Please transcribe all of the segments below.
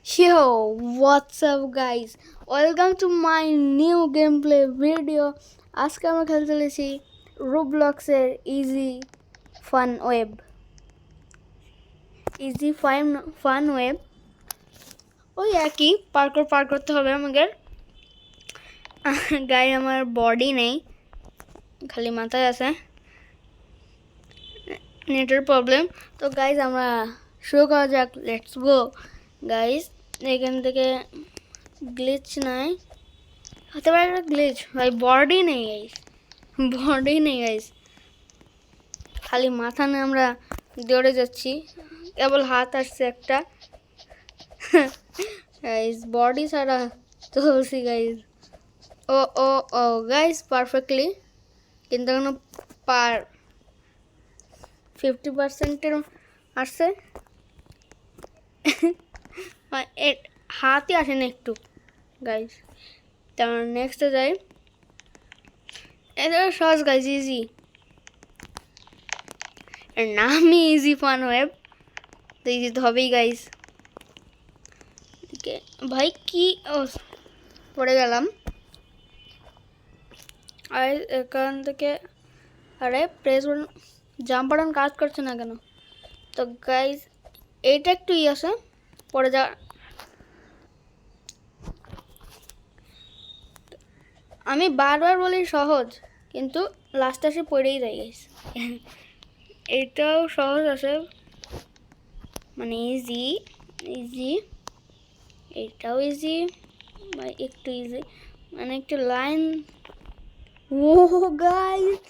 Yo, what's up guys? Welcome to my new gameplay video. আজকে আমরা খেলতে চলেছি রোবলক্সের ইজি ফান ওয়েব। ওই একই পার করতে হবে আমাদের। গায়ে আমার বডি নেই, খালি মাথায় আছে, নেটের প্রবলেম। তো গাইজ আমরা শুরু করা যাক, লেটস গো গাইজ। এখান থেকে গ্লিচ নাই, হতে পারে একটা গ্লিচ। ভাই বডি নেই গাইজ, খালি মাথা নিয়ে আমরা দৌড়ে যাচ্ছি, কেবল হাত আসছে একটা। গাইজ বডি ছাড়া চলছি গাইজ। ও ও ও গাইজ পারফেক্টলি, কিন্তু এখনো 50%-এর আসছে। হাতই আসে না একটু গাইজ। তারপর নেক্সটে যাই, এটা সহজ গাইজ, ইজি। এর নামই ইজি ফান ওয়েব, তো ইজি তো হবেই গাইজ। ভাই কি পড়ে গেলাম। আর এখান থেকে আরে প্রেস জাম্প বাটন কাজ করছে না কেন? তো গাইজ এইটা একটু আছে, পড়ে যা। আমি বারবার বলি সহজ, কিন্তু লাস্টে এসে পড়েই যাই গাইজ। এইটাও সহজ আছে, মানে ইজি, এইটাও ইজি, একটু ইজি, মানে একটু লাইন। ও গাইজ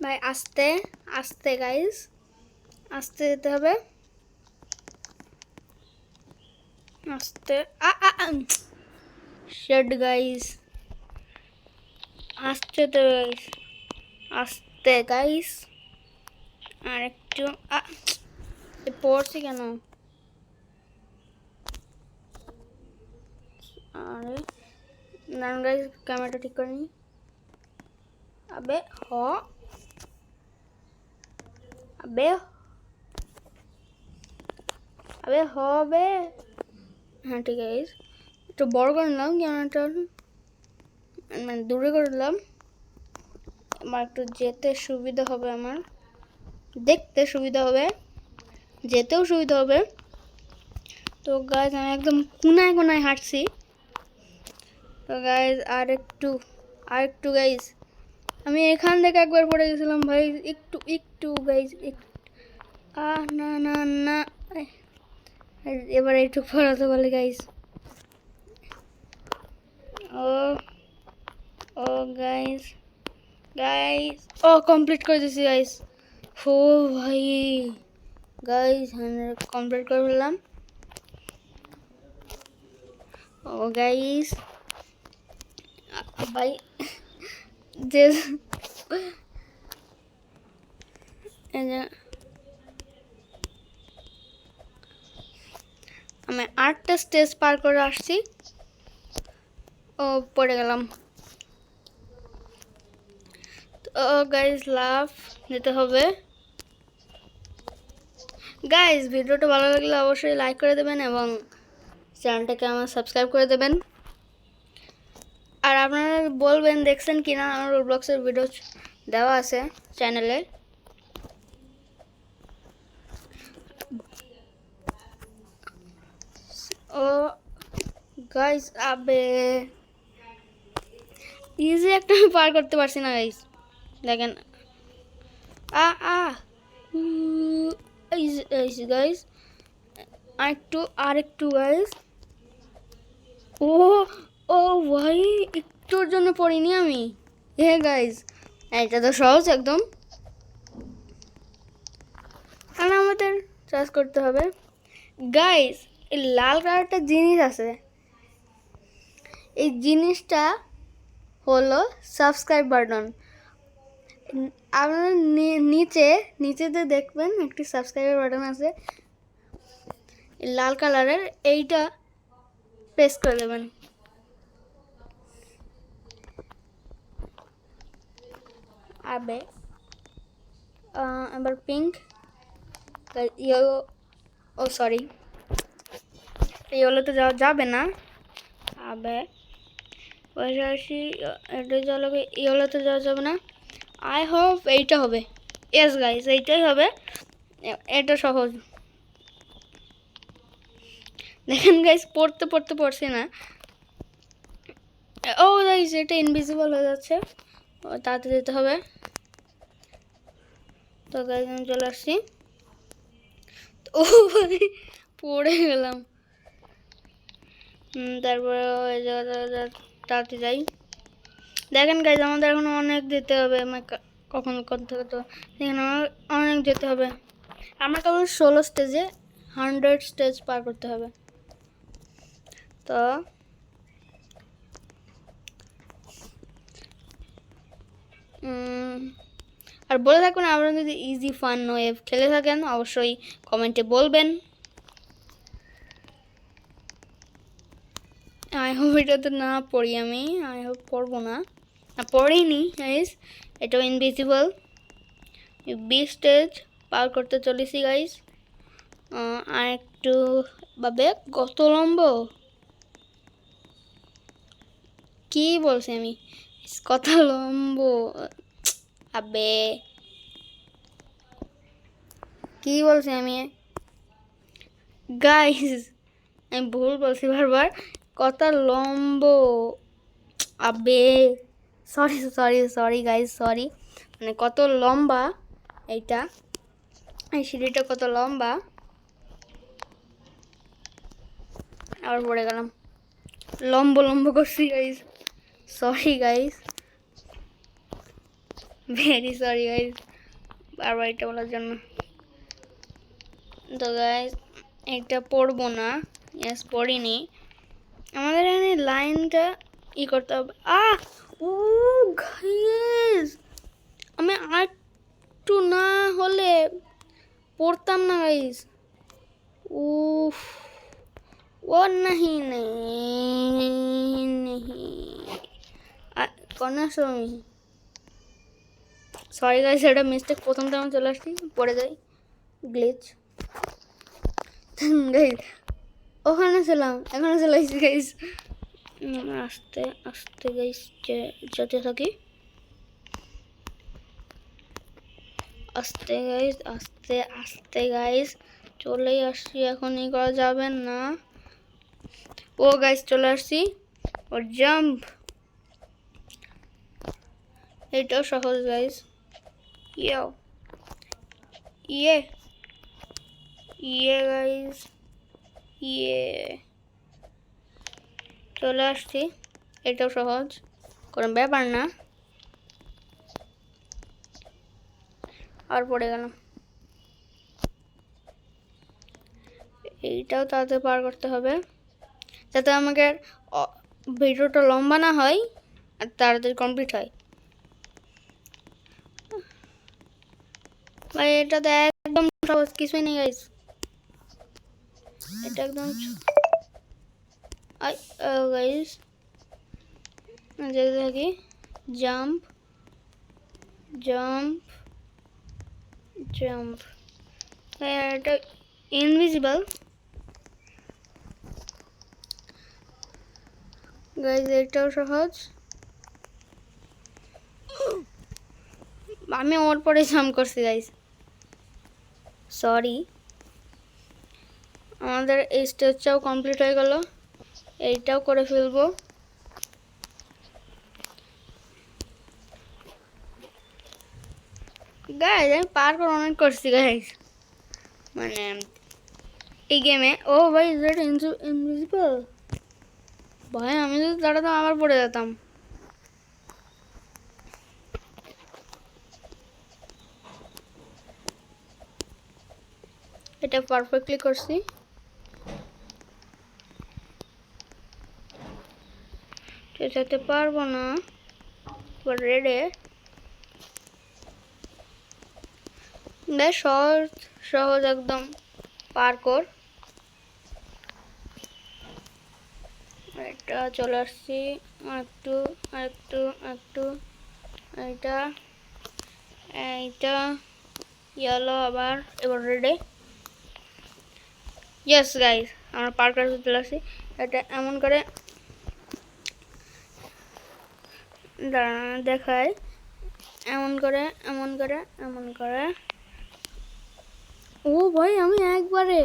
ভাই আস্তে আস্তে গাইজ, আস্তে যেতে হবে, আস্তে। শেড গাইজ, আস্তে তো গাইজ, আস্তে গাইজ। আর একটু পড়ছি কেন? আরে না গাইজ, ক্যামেরাটা ঠিক করে নি। আবে হবে। হ্যাঁ ঠিক আছে, একটু বড় করে নিলাম ক্যামেরাটা, মানে দূরে করে নিলাম। আমার একটু যেতে সুবিধা হবে, আমার দেখতে সুবিধা হবে, যেতেও সুবিধা হবে। তো গাইজ আমি একদম কোনায় হাঁটছি। তো গাইজ আর একটু গাইজ, আমি এখান থেকে একবার পড়ে গেছিলাম ভাই। একটু গাইজ, না এবার একটু পড়াতে বলে গাইজ। ও গাইজ কমপ্লিট করে দিয়েছি গাইজ। ও ভাই গাইজ কমপ্লিট করে ফেললাম। ও গাইজ ভাই যে আমি 8টা স্টেজ পার করে আসছি। ও পড়ে গেলাম। তো গাইজ লাভ দিতে হবে। গাইজ ভিডিওটা ভালো লাগলে অবশ্যই লাইক করে দেবেন এবং চ্যানেলটাকে আমার সাবস্ক্রাইব করে দেবেন। আর আপনারা বলবেন দেখছেন কিনা, আমার রোবলক্সের ভিডিও দেওয়া আছে চ্যানেলে। ও গাইজ আবে ইজি একটা আমি পার করতে পারছি না গাইজ, দেখেন। গাইজ আরেকটু গাইজ। ও ভাই একটুর জন্য পড়িনি আমি। গাইজ এটা তো সহজ একদম, আর আমাদের চার্জ করতে হবে। গাইজ এই লাল কালারটা জিনিস আছে, এই জিনিসটা হলো সাবস্ক্রাইব বাটন। আপনারা নিচেতে দেখবেন একটি সাবস্ক্রাইবার বাটন আছে লাল কালারের, এইটা প্রেস করে দেবেন। আবে এবার পিঙ্ক, ইয়েলো, ও সরি ইয়েলোতে যাওয়া যাবে না। আবে পাশাপাশি এটা যাবে, ইয়েলোতে যাওয়া যাবে না। আই হোপ এইটা হবে। ইয়েস গাইস, এইটাই হবে। এটা সহজ। দেখেন গাইস, পড়তে পড়তে পড়ছি না। ও গাইস, এটা ইনভিজিবল হয়ে যাচ্ছে, তাড়াতাড়ি যেতে হবে। তো গাইস আমি চলে আসছি। ও ভাই পড়ে গেলাম। তারপরে ওই জায়গাটা তাড়াতাড়ি যাই। দেখেন গাইস, আমাদের এখন অনেক যেতে হবে। কখন থেকে তো দেখেন আমার অনেক যেতে হবে। আমার কেবল 16 স্টেজে 100 স্টেজ পার করতে হবে। তো আর বলে থাকুন, আপনারা যদি ইজি ফান ওয়েভ খেলে থাকেন অবশ্যই কমেন্টে বলবেন। আই হোপ এটাতে না পড়ি আমি, আই হোপ পড়বো না, পড়িনি গাইস। এটাও ইনভিজিবল। 20 স্টেজ পার করতে চলেছি গাইস। আর একটু ভাবে কত লম্বা, কি বলছি আমি, কত লম্বা। আবে কি বলছি আমি গাইস, আমি ভুল বলছি বারবার। কত লম্বা। আবে sorry sorry sorry guys, sorry. মানে কত লম্বা এইটা, এই সিঁড়িটা কত লম্বা। আবার পড়ে গেলাম, লম্ব লম্ব করছি guys. Sorry guys, very sorry guys বারবার এটা বলার জন্য। তো গাইস এটা পড়বো না, ইয়েস পড়িনি। আমাদের এখানে লাইনটা করতে হবে। ও গাইস, আমি একটু না হলে পড়তাম না গাইস। উফ, ও नहीं কন্যা স্বামী। সরি গাইস, এটা মিস্টেক, প্রথম টাইম চলে আসছি, পড়ে যাই, গ্লিচ গাইস। ওখানে ছিলাম, এখানে চলে আসছি গাইস। আস্তে আস্তে গাইস যেতে থাকি, আস্তে গাইস, আস্তে আস্তে গাইস। চলেই আসছি, এখন করা যাবে না। ও গাইস চলে আসছি, ও জাম্প। এটাও সহজ গাইস। ইয়ে ইয়ে গাইস, ইয়ে চলে আসছি। এটাও সহজ, কোনো ব্যাপার না। আর পড়ে গেলাম। এইটাও তাড়াতাড়ি পার করতে হবে, যাতে আমাকে ভিডিওটা লম্বা না হয় আর তাড়াতাড়ি কমপ্লিট হয়। ভাই এটা তো একদম সহজ, কিছুই নেই গাইস, এটা একদম গাইস। যেতে থাকি, জাম্প জাম্প জাম্প। এটা ইনভিজিবল গাইস, এটাও সহজ। আমি ওর পরে জাম্প করছি গাইস, সরি। আমাদের এই স্টেজটাও কমপ্লিট হয়ে গেল, এইটাও করে ফেলবো। গাইস আমি পার করে অনেক করছি গাইস, মানে এই গেমে। ও ভাই এটা ইনভিজিবল, ভাই আমি যদি দাঁড়াতাম আবার পড়ে যেতাম। এটা পারফেক্টলি করছি। যেতে পারবো না, রেডে সহজ সহজ একদম পার কর। এটা চলে আসছি, একটু একটু একটু, এটা এইটা ইয়েলো আবার এবার রেডে। ইয়েস গাইস, আমরা পার করে চলে আসি। এটা এমন করে দেখায়, এমন করে এমন করে এমন করে। ও ভাই আমি একবারে,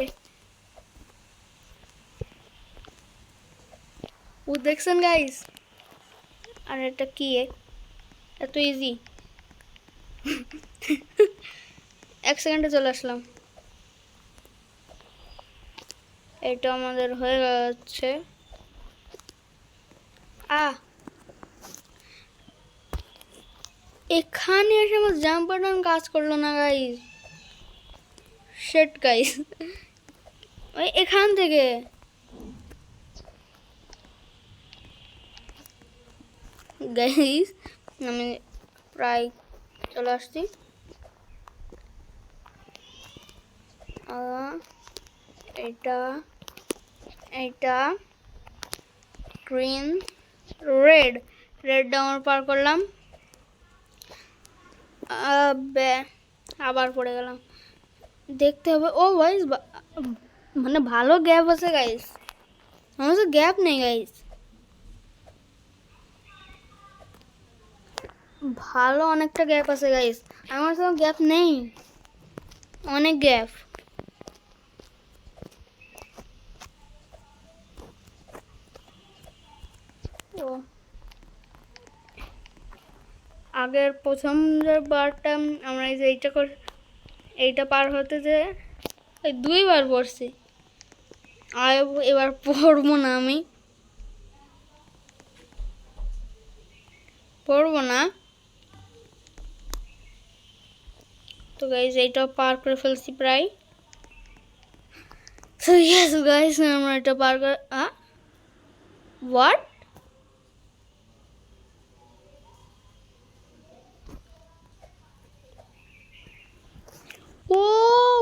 ও দেখছেন গাইস? আর এটা কি এত ইজি, 1 সেকেন্ডে চলে আসলাম। এটা আমাদের হয়ে যাচ্ছে। এখানে এসে আমার জাম্প বাটন কাজ করলো না গাইস, শিট গাইস। ওই এখান থেকে গাইস আমি প্রায় চলে আসছি। এটা এটা গ্রিন রেড, রেডটা আমার পার করলাম। আবার পড়ে গেলাম, দেখতে হবে। ও গাইস মানে ভালো গ্যাপ আছে গাইস, আমার তো গ্যাপ নেই গাইস, ভালো অনেকটা গ্যাপ আছে গাইস, আমার তো গ্যাপ নেই, অনেক গ্যাপ। ও আগের প্রথম যে বারটা আমরা এই যে এইটা পার হতে যে 2বার পড়ছি, আর এবার পড়বো না, আমি পড়বো না। তো গাইস এইটা পার করে ফেলছি প্রায়। সো ইয়েস গাইস আমরা এটা পার করে হোয়াট, ও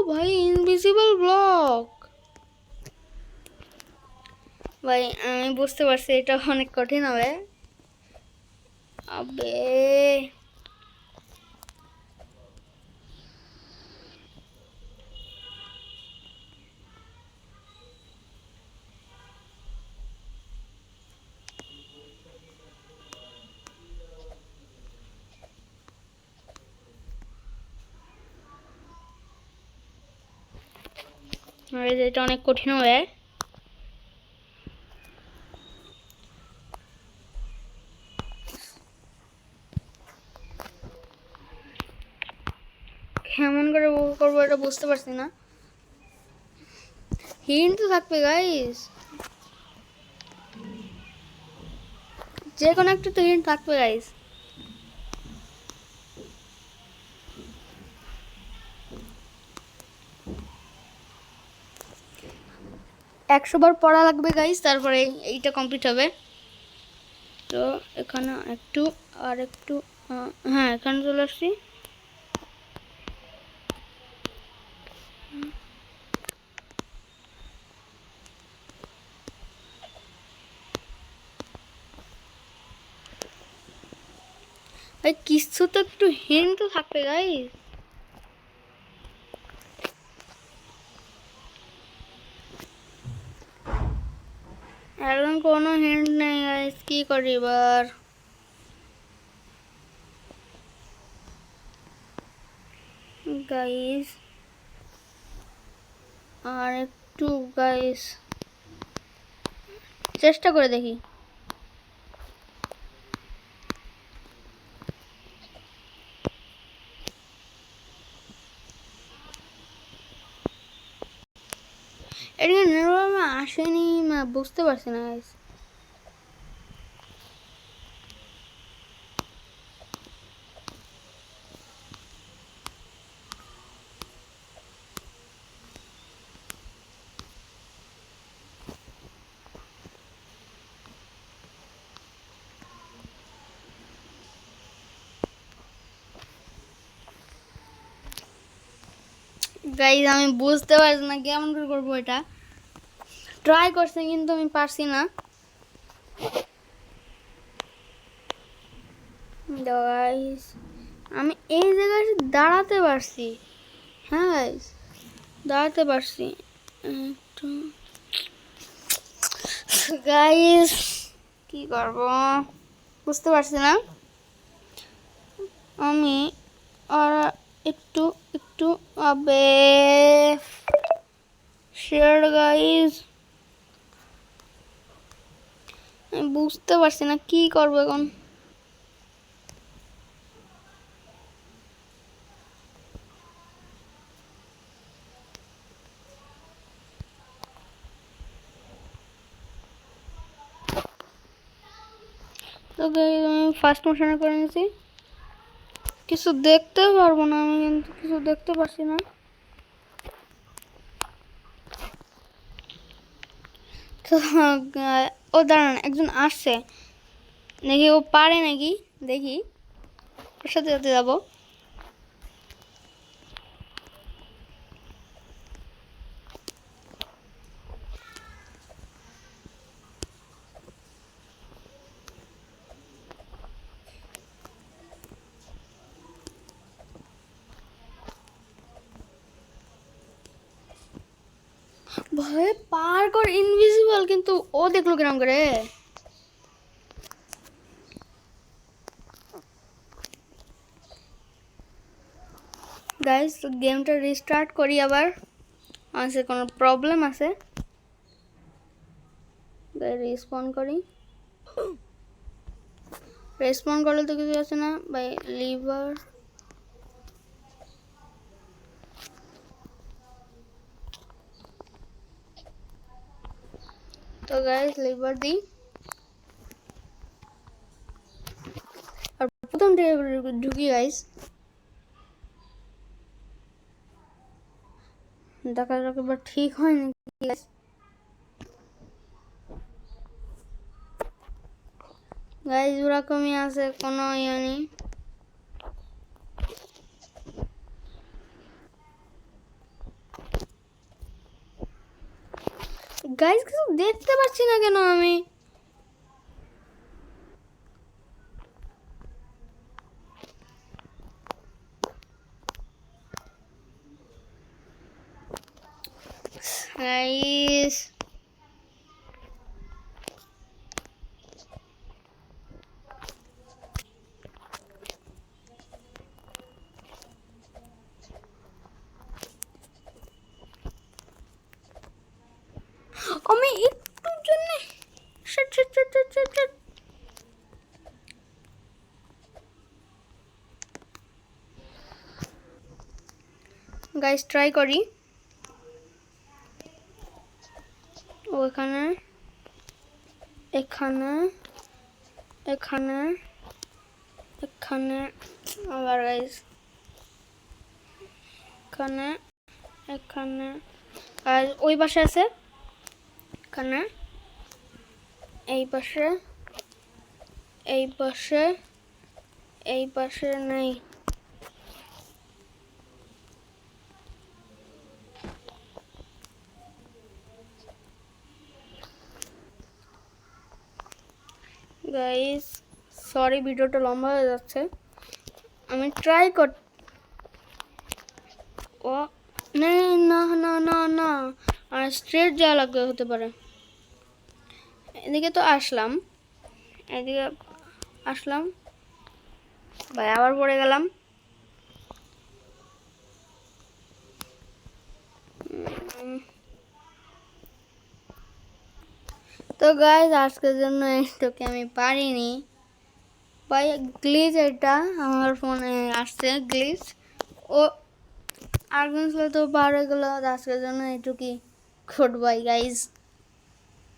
ভাই ইনভিজিবল ব্লক। ভাই আমি বুঝতে পারছি এটা অনেক কঠিন হবে। আবে এটা অনেক কঠিন হবে। কেমন করে করবো এটা বুঝতে পারছি না, হিন্ট তো থাকবে গাইস, যে কোনো একটা তো হিন্ট থাকবে গাইস। একশো বার পড়া লাগবে গাইস, তারপরে এইটা কমপ্লিট হবে। তো এখানে একটু আর একটু, হ্যাঁ এখানে চলে আসছি। ভাই কিছু তো একটু হিন্ট তো থাকবে গাইস, এখন কোনো হিন্ট নেই গাইস, কি করি এবার? গাইস আর একটু গাইস চেষ্টা করে দেখি। এটা নির্ভাবে আসেনি, বুঝতে পারছি না গাইস। গাইস আমি বুঝতে পারছি না কেমন করে করবো এটা, ট্রাই করছি কিন্তু আমি পারছি না। গাইস আমি এই জায়গায় দাঁড়াতে পারছি। হ্যাঁ গাইস, দাঁড়াতে পারছি একটু। গাইস কি করব বুঝতে পারছি না আমি। আর একটু একটু আবে শেয়ার গাইস, আমি বুঝতে পারছি না কি করবো এখন। তো গাইস আমি ফার্স্ট মোশনে করে নিয়েছি, কিছু দেখতে পারবো না আমি, কিন্তু কিছু দেখতে পাচ্ছি না। তো ও দাঁড়ান, একজন আসছে দেখি, ও পারে নাকি দেখি, ওর সাথে সাথে যাবো। ভয়ে পার কর ইনভিজিবল, কিন্তু ও দেখলো কিরম করে। গাইস গেমটা রিস্টার্ট করি আবার, আছে কোনো প্রবলেম আছে। রেসপন্ড করি, রেসপন্ড করলে তো কিছু আছে না ভাই। লিভার তো গাইস লিভার দিই, আর প্রথম ঢুকি গাইস, দেখা যাক এবার ঠিক হয় নাকি গাইস। গাইস ওরকমই আছে, কোনো ইয়ে নেই। গাইস কিছু দেখতে পাচ্ছি না কেন আমি। গাইস আমি একটুর জন্য গাইস ট্রাই করি। ওখানে এখানে এখানে এখানে আবার গাইস এখানে এখানে, আর ওই পাশে আছে এখানে, এই পাশে এই পাশে এই পাশে নেই। গাইস সরি ভিডিওটা লম্বা হয়ে যাচ্ছে, আমি ট্রাই কর। ও না না না না না, আর স্ট্রেট যাওয়া লাগবে হতে পারে। এদিকে তো আসলাম, এদিকে আসলাম ভাই, আবার পড়ে গেলাম। তো গাইস আজকের জন্য এইটুকু, আমি পারিনি ভাই, গ্লিচ এটা আমার ফোনে আসছে গ্লিচ। ও আর তো পারে গেল, আজকের জন্য এইটুকুই, গুড বাই গাইস।